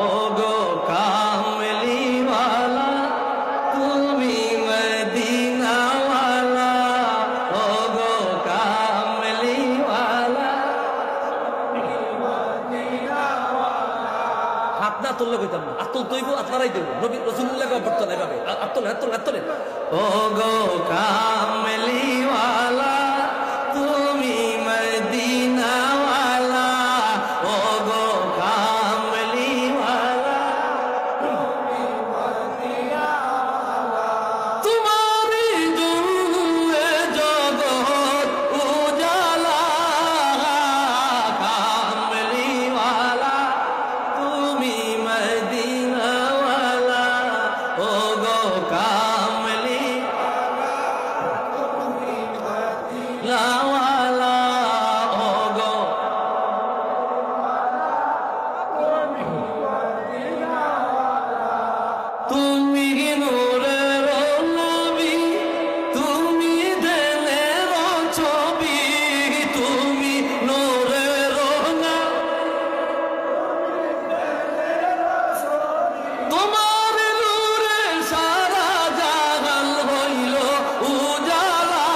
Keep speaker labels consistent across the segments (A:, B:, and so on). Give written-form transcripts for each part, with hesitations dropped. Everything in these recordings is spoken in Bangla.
A: ও গো কামলিওয়ালা তুমি মদিনাওয়ালা, ও গো কামলিওয়ালা। হাত না তুললে কইতাম না, আত্মল তৈব আপনারাই দেব, নবী রাসূলুল্লাহকে অভ্যর্থনা এভাবে আত্মলে আত্মলে আত্মলে। ও গো কামলিওয়ালা তুমি মদিনাওয়ালা, ও গো কামলিওয়ালা তুমি মদিনাওয়ালা। তোমারই জন্যে জগৎ উজালা, কামলিওয়ালা তুমি মদিনাওয়ালা, ও গো কামলিওয়ালা তুমি মদিনাওয়ালা, ও গো তুমি নূরের নবী, তুমি দেনের ছবি, তুমি নূরের তোমার নূরে সারা জাহান হইল উজালা,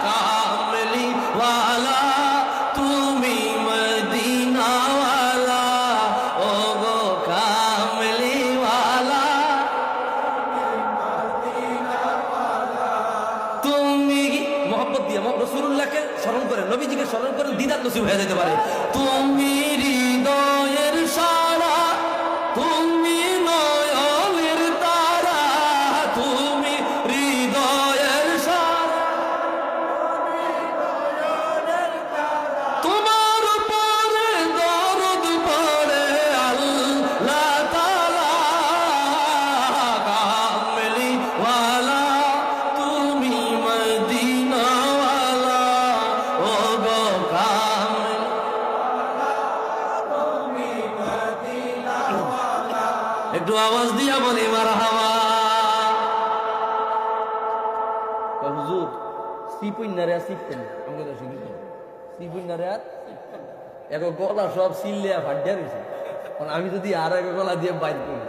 A: কামলিওয়ালা তুমি মদিনাওয়ালা, ও গো কামলিওয়ালা তুমি। মোহাম্মত দিয়ে রাসূলুল্লাহকে স্মরণ করেন, নবীজিকে স্মরণ করেন, দিদার নসিব হয়ে যেতে পারে। তুমি হৃদয়ের সারা, তুমি নয়নের তারা, তুমি হৃদয়ের সারা, তোমার উপরে দরদ পড়ে আল্লাহ তাআলা, কামলিওয়ালা তুমি মদিনাওয়ালা, ও গো কামলিওয়ালা তুমি মদিনাওয়ালা। একটু আওয়াজ দিয়া বলি মারহাবা। হুজুর সিপুইনারে সিপতেন আমাকে তো শিখি সিপুইনারে এক গলা সব সিললে ফাটিয়া রয়েছে, কারণ আমি যদি আর এক গলা দিয়ে বাইর করি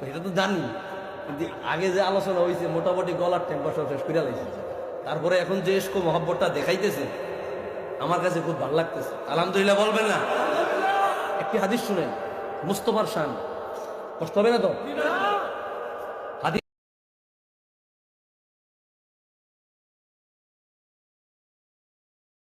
A: এটা তো জানি, কিন্তু আগে যে আলোচনা হয়েছে মোটামুটি গলার টেম্পার সব শেষ করে লাইছে, তারপরে এখন যে ইস্ক মহব্বতটা দেখাইতেছে আমার কাছে খুব ভালো লাগতেছে। আলহামদুলিল্লাহ বলবেন না? একটি হাদিস শুনেন, মুস্তফার শান, কষ্ট হবে না তো?